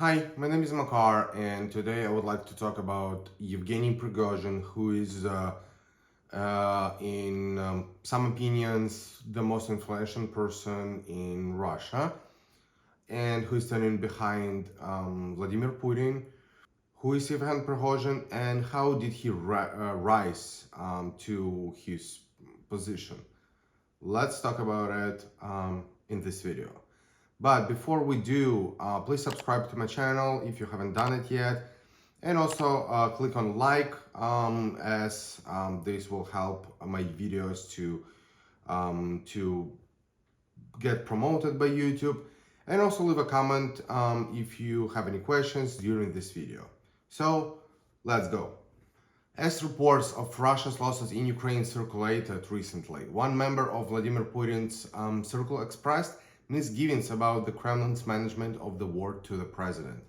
Hi, my name is Makar, and today I would like to talk about Yevgeny Prigozhin, who is, in some opinions, the most influential person in Russia, and who is standing behind Vladimir Putin. Who is Yevgeny Prigozhin, and how did he rise to his position? Let's talk about it in this video. But before we do, please subscribe to my channel if you haven't done it yet. And also click on like as this will help my videos to get promoted by YouTube. And also leave a comment if you have any questions during this video. So let's go. As reports of Russia's losses in Ukraine circulated recently, one member of Vladimir Putin's circle expressed misgivings about the Kremlin's management of the war to the president.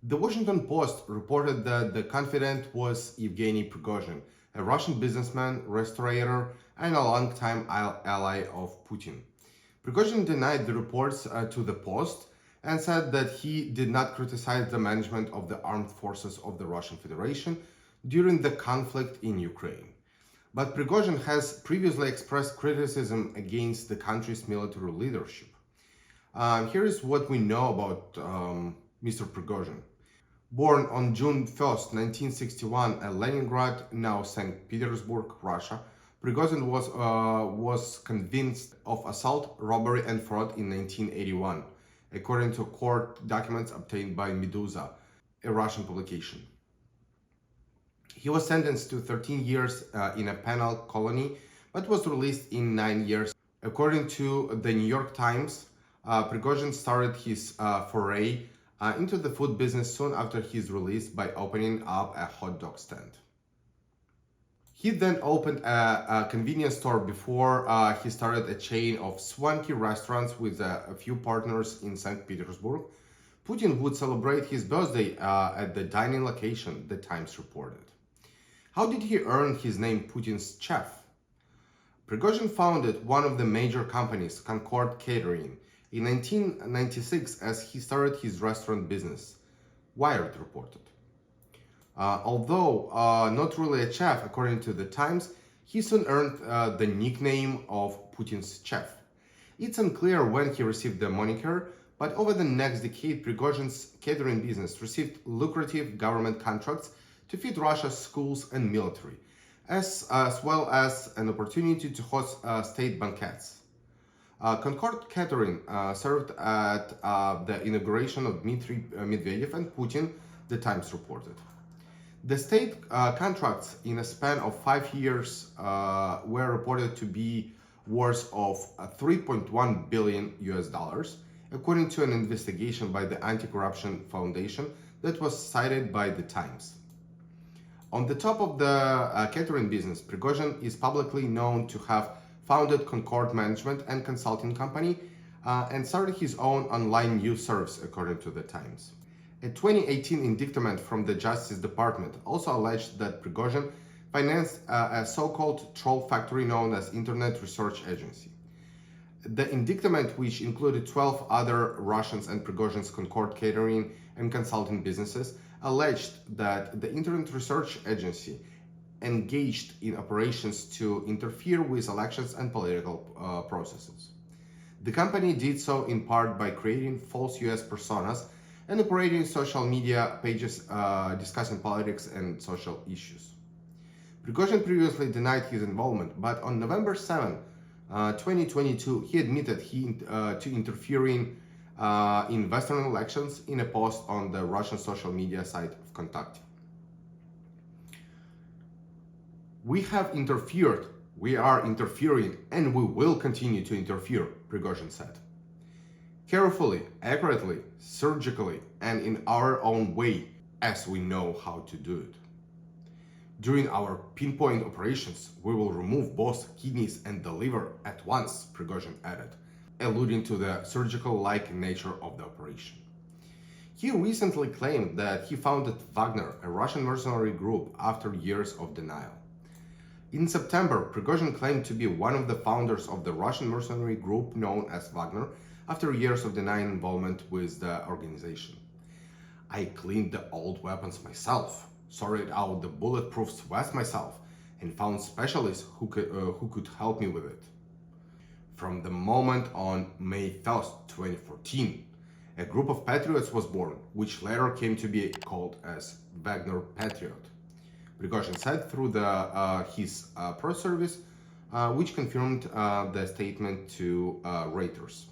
The Washington Post reported that the confidant was Yevgeny Prigozhin, a Russian businessman, restaurateur, and a longtime ally of Putin. Prigozhin denied the reports to the Post and said that he did not criticize the management of the armed forces of the Russian Federation during the conflict in Ukraine. But Prigozhin has previously expressed criticism against the country's military leadership. Here is what we know about Mr. Prigozhin. Born on June 1st, 1961 at Leningrad, now St. Petersburg, Russia, Prigozhin was convinced of assault, robbery and fraud in 1981, according to court documents obtained by Meduza, a Russian publication. He was sentenced to 13 years in a penal colony, but was released in 9 years. According to the New York Times, Prigozhin started his foray into the food business soon after his release by opening up a hot dog stand. He then opened a convenience store before he started a chain of swanky restaurants with a few partners in St. Petersburg. Putin would celebrate his birthday at the dining location, the Times reported. How did he earn his name Putin's chef? Prigozhin founded one of the major companies, Concord Catering, in 1996 as he started his restaurant business, Wired reported. Although not really a chef, according to the Times, he soon earned the nickname of Putin's chef. It's unclear when he received the moniker, but over the next decade, Prigozhin's catering business received lucrative government contracts to feed Russia's schools and military, as well as an opportunity to host state banquets. Concord Catering served at the inauguration of Dmitry Medvedev and Putin, the Times reported. The state contracts in a span of 5 years were reported to be worth of 3.1 billion US dollars, according to an investigation by the Anti-Corruption Foundation that was cited by the Times. On the top of the catering business, Prigozhin is publicly known to have founded Concord Management and Consulting Company and started his own online news service, according to the Times. A 2018 indictment from the Justice Department also alleged that Prigozhin financed a so-called troll factory known as Internet Research Agency. The indictment, which included 12 other Russians and Prigozhin's Concord Catering and Consulting businesses, alleged that the Internet Research Agency engaged in operations to interfere with elections and political processes. The company did so in part by creating false US personas and operating social media pages discussing politics and social issues. Prigozhin previously denied his involvement, but on November 7, 2022, he admitted to interfering in Western elections in a post on the Russian social media site of Contact. We have interfered, we are interfering, and we will continue to interfere, Prigozhin said. Carefully, accurately, surgically, and in our own way, as we know how to do it. During our pinpoint operations, we will remove both kidneys and the liver at once, Prigozhin added, alluding to the surgical-like nature of the operation. He recently claimed that he founded Wagner, a Russian mercenary group, after years of denial. In September, Prigozhin claimed to be one of the founders of the Russian mercenary group known as Wagner, after years of denying involvement with the organization. I cleaned the old weapons myself, sorted out the bulletproof vest myself, and found specialists who could help me with it. From the moment on May 1st, 2014, a group of patriots was born, which later came to be called as Wagner Patriot. Prigozhin said through his press service, which confirmed the statement to Reuters.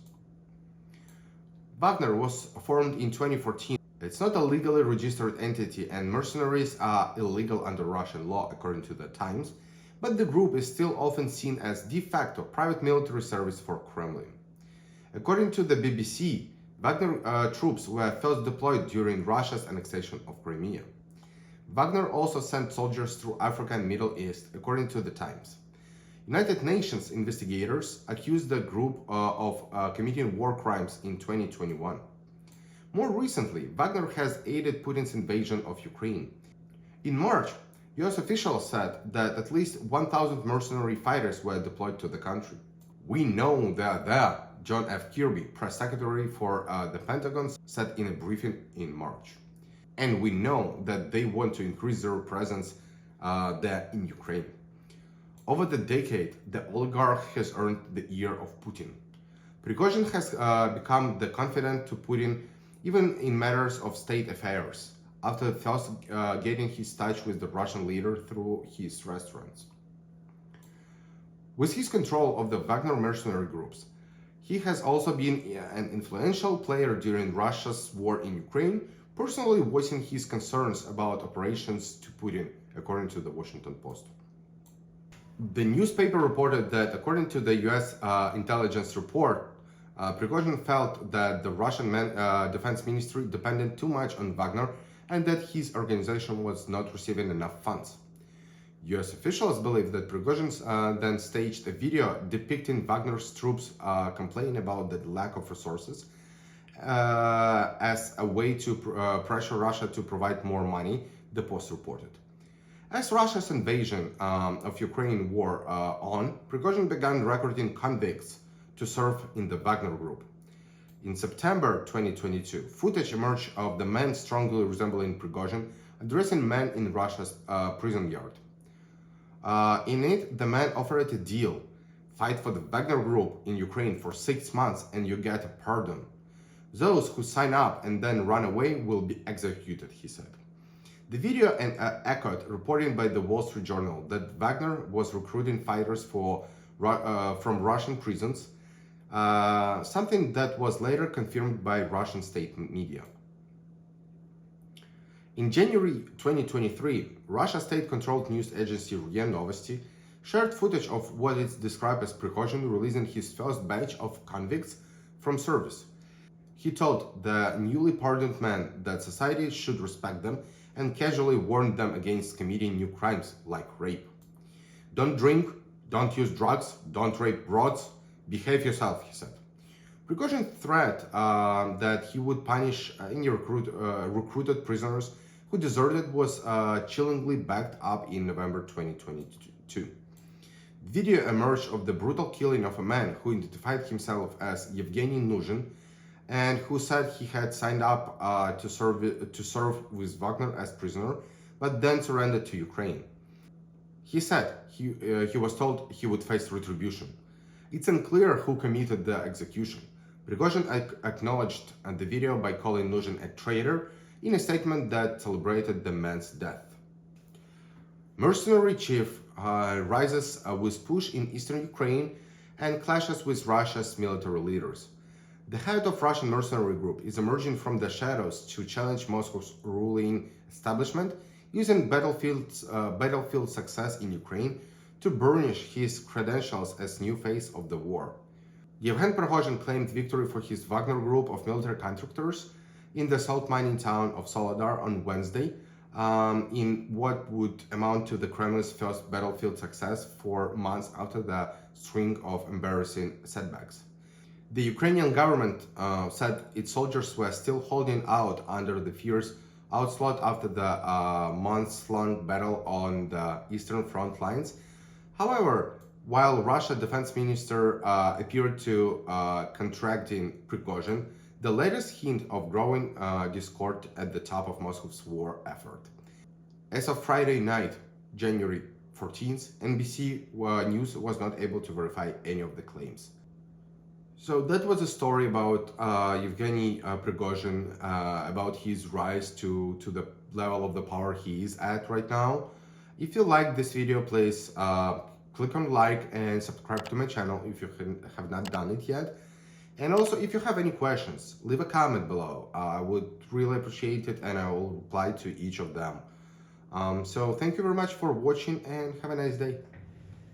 Wagner was formed in 2014. It's not a legally registered entity, and mercenaries are illegal under Russian law, according to the Times, but the group is still often seen as de facto private military service for Kremlin. According to the BBC, Wagner troops were first deployed during Russia's annexation of Crimea. Wagner also sent soldiers through Africa and Middle East, according to the Times. United Nations investigators accused the group of committing war crimes in 2021. More recently, Wagner has aided Putin's invasion of Ukraine. In March, US officials said that at least 1,000 mercenary fighters were deployed to the country. We know they're there, John F. Kirby, press secretary for the Pentagon, said in a briefing in March. And we know that they want to increase their presence there in Ukraine. Over the decade, the oligarch has earned the ear of Putin. Prigozhin has become the confidant to Putin even in matters of state affairs, after first getting his touch with the Russian leader through his restaurants. With his control of the Wagner mercenary groups, he has also been an influential player during Russia's war in Ukraine, personally voicing his concerns about operations to Putin, according to the Washington Post. The newspaper reported that, according to the US intelligence report, Prigozhin felt that the Russian defense ministry depended too much on Wagner and that his organization was not receiving enough funds. US officials believe that Prigozhin then staged a video depicting Wagner's troops complaining about the lack of resources as a way to pressure Russia to provide more money, the Post reported. As Russia's invasion of Ukraine wore on, Prigozhin began recruiting convicts to serve in the Wagner group. In September 2022, footage emerged of the men strongly resembling Prigozhin addressing men in Russia's prison yard. In it, the man offered a deal: fight for the Wagner group in Ukraine for 6 months and you get a pardon. Those who sign up and then run away will be executed, he said. The video echoed reporting by the Wall Street Journal that Wagner was recruiting fighters from Russian prisons, something that was later confirmed by Russian state media. In January 2023, Russia's state-controlled news agency RIA Novosti shared footage of what is described as Prigozhin releasing his first batch of convicts from service. He told the newly pardoned men that society should respect them and casually warned them against committing new crimes like rape. Don't drink, don't use drugs, don't rape broads, behave yourself, he said. Prigozhin threat that he would punish any recruited prisoners who deserted was chillingly backed up in November 2022. Video emerged of the brutal killing of a man who identified himself as Yevgeny V and who said he had signed up to serve with Wagner as prisoner, but then surrendered to Ukraine. He said he was told he would face retribution. It's unclear who committed the execution. Prigozhin acknowledged the video by calling Nuzhin a traitor in a statement that celebrated the man's death. Mercenary chief rises with push in eastern Ukraine and clashes with Russia's military leaders. The head of Russian mercenary group is emerging from the shadows to challenge Moscow's ruling establishment, using battlefield success in Ukraine to burnish his credentials as new face of the war. Yevgeny Prigozhin claimed victory for his Wagner group of military contractors in the salt mining town of Soledar on Wednesday, in what would amount to the Kremlin's first battlefield success 4 months after the string of embarrassing setbacks. The Ukrainian government said its soldiers were still holding out under the fierce onslaught after the months-long battle on the eastern front lines. However, while Russia's defense minister appeared to contradicting Prigozhin, the latest hint of growing discord at the top of Moscow's war effort. As of Friday night, January 14th, NBC News was not able to verify any of the claims. So that was a story about Yevgeny Prigozhin, about his rise to the level of the power he is at right now. If you like this video, please click on like and subscribe to my channel if you have not done it yet. And also, if you have any questions, leave a comment below. I would really appreciate it, and I will reply to each of them. So thank you very much for watching, and have a nice day.